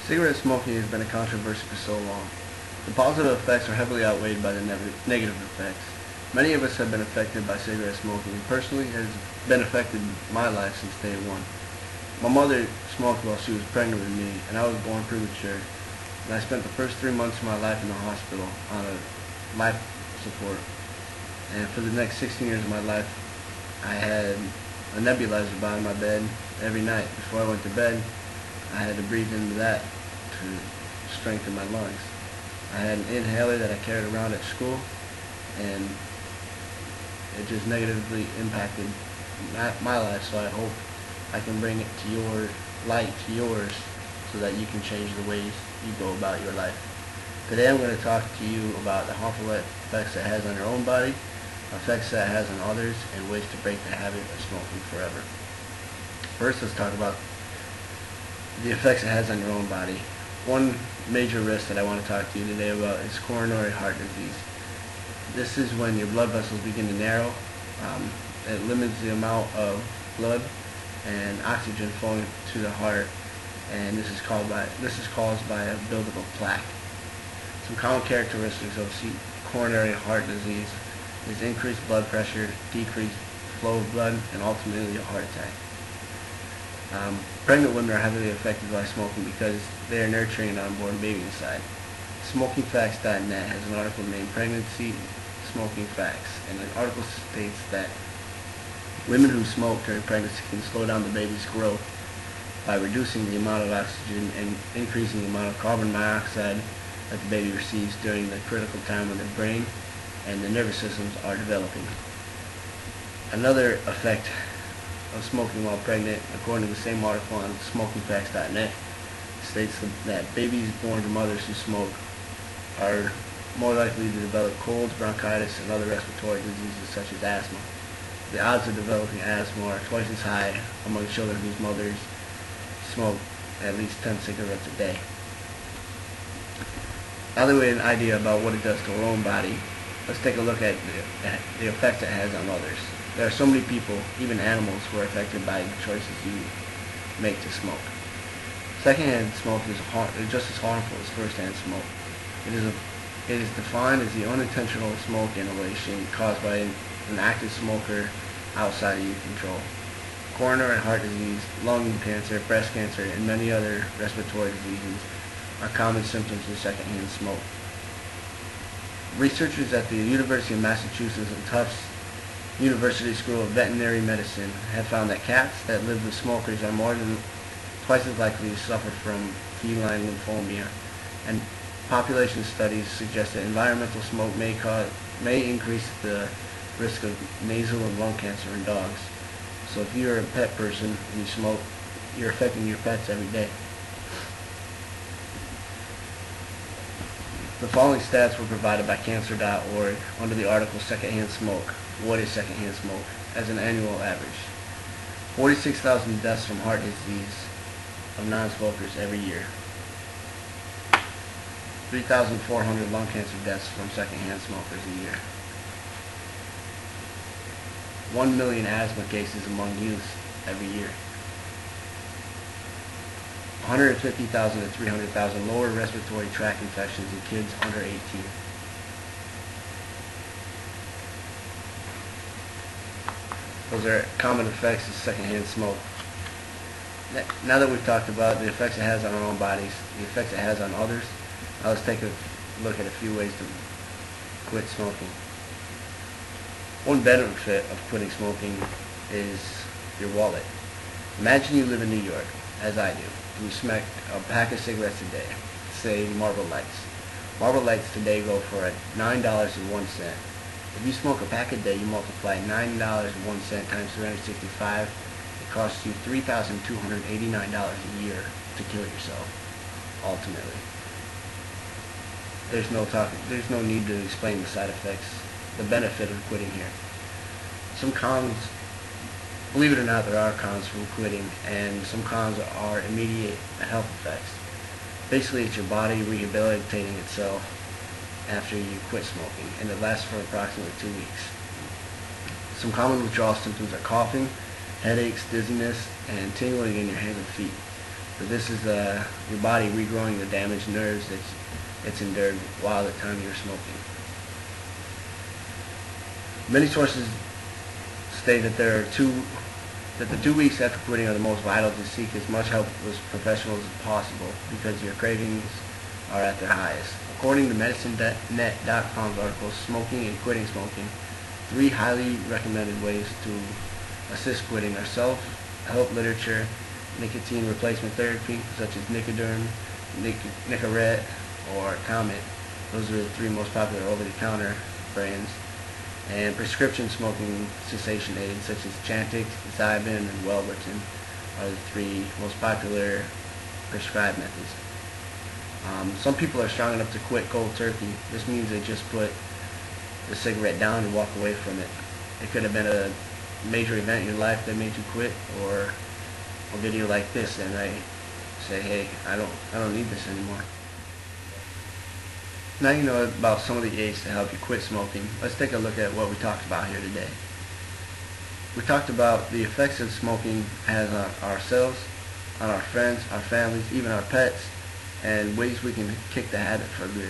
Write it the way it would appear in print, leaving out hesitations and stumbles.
Cigarette smoking has been a controversy for so long. The positive effects are heavily outweighed by the negative effects. Many of us have been affected by cigarette smoking, and personally has been affected my life since day one. My mother smoked while she was pregnant with me, and I was born premature. And I spent the first 3 months of my life in the hospital on a life support. And for the next 16 years of my life, I had a nebulizer by my bed every night. Before I went to bed, I had to breathe into that to strengthen my lungs. I had an inhaler that I carried around at school, and it just negatively impacted my life, so I hope I can bring it to your light, to yours, so that you can change the ways you go about your life. Today I'm going to talk to you about the harmful effects it has on your own body, effects that it has on others, and ways to break the habit of smoking forever. First, let's talk about the effects it has on your own body. One major risk that I want to talk to you today about is coronary heart disease. This is when your blood vessels begin to narrow. It limits the amount of blood and oxygen flowing to the heart, and this is caused by a buildup of plaque. Some common characteristics of coronary heart disease is increased blood pressure, decreased flow of blood, and ultimately a heart attack. Pregnant women are heavily affected by smoking because they are nurturing an unborn baby inside. SmokingFacts.net has an article named Pregnancy Smoking Facts, and the article states that women who smoke during pregnancy can slow down the baby's growth by reducing the amount of oxygen and increasing the amount of carbon dioxide that the baby receives during the critical time when the brain and the nervous systems are developing. Another effect of smoking while pregnant, according to the same article on SmokingFacts.net, states that babies born to mothers who smoke are more likely to develop colds, bronchitis, and other respiratory diseases such as asthma. The odds of developing asthma are twice as high among children whose mothers smoke at least 10 cigarettes a day. Now that we have an idea about what it does to our own body, let's take a look at the effects it has on others. There are so many people, even animals, who are affected by the choices you make to smoke. Secondhand smoke is just as harmful as first-hand smoke. It is defined as the unintentional smoke inhalation caused by an active smoker outside of your control. Coronary heart disease, lung cancer, breast cancer, and many other respiratory diseases are common symptoms of secondhand smoke. Researchers at the University of Massachusetts and Tufts University School of Veterinary Medicine have found that cats that live with smokers are more than twice as likely to suffer from feline lymphoma, and population studies suggest that environmental smoke may increase the risk of nasal and lung cancer in dogs. So if you're a pet person and you smoke, you're affecting your pets every day. The following stats were provided by Cancer.org under the article Secondhand Smoke. What is secondhand smoke? As an annual average, 46,000 deaths from heart disease of non-smokers every year. 3,400 lung cancer deaths from secondhand smokers a year. 1 million asthma cases among youth every year. 150,000 to 300,000 lower respiratory tract infections in kids under 18. Those are common effects of secondhand smoke. Now that we've talked about the effects it has on our own bodies, the effects it has on others, now let's take a look at a few ways to quit smoking. One benefit of quitting smoking is your wallet. Imagine you live in New York, as I do, and you smoke a pack of cigarettes a day, say Marlboro Lights. Marlboro Lights today go for $9.01. If you smoke a pack a day, you multiply $9.01 times 365, it costs you $3,289 a year to kill yourself, ultimately. There's no need to explain the side effects, the benefit of quitting here. Some cons, believe it or not, there are cons from quitting, and some cons are immediate health effects. Basically, it's your body rehabilitating itself after you quit smoking, and it lasts for approximately 2 weeks. Some common withdrawal symptoms are coughing, headaches, dizziness, and tingling in your hands and feet. So this is your body regrowing the damaged nerves that it's endured while the time you're smoking. Many sources state that the 2 weeks after quitting are the most vital to seek as much help with professionals as possible because your cravings are at their highest. According to MedicineNet.com's article, Smoking and Quitting Smoking, 3 highly recommended ways to assist quitting are self-help literature, nicotine replacement therapy, such as Nicoderm, Nicorette, or Comet. Those are the 3 most popular over-the-counter brands. And prescription smoking cessation aids, such as Chantix, Zyban, and Welverton, are the 3 most popular prescribed methods. Some people are strong enough to quit cold turkey. This means they just put the cigarette down and walk away from it. It could have been a major event in your life that made you quit, or a video like this, and I say, hey, I don't need this anymore. Now you know about some of the aids to help you quit smoking. Let's take a look at what we talked about here today. We talked about the effects that smoking has on ourselves, on our friends, our families, even our pets, and ways we can kick the habit for good.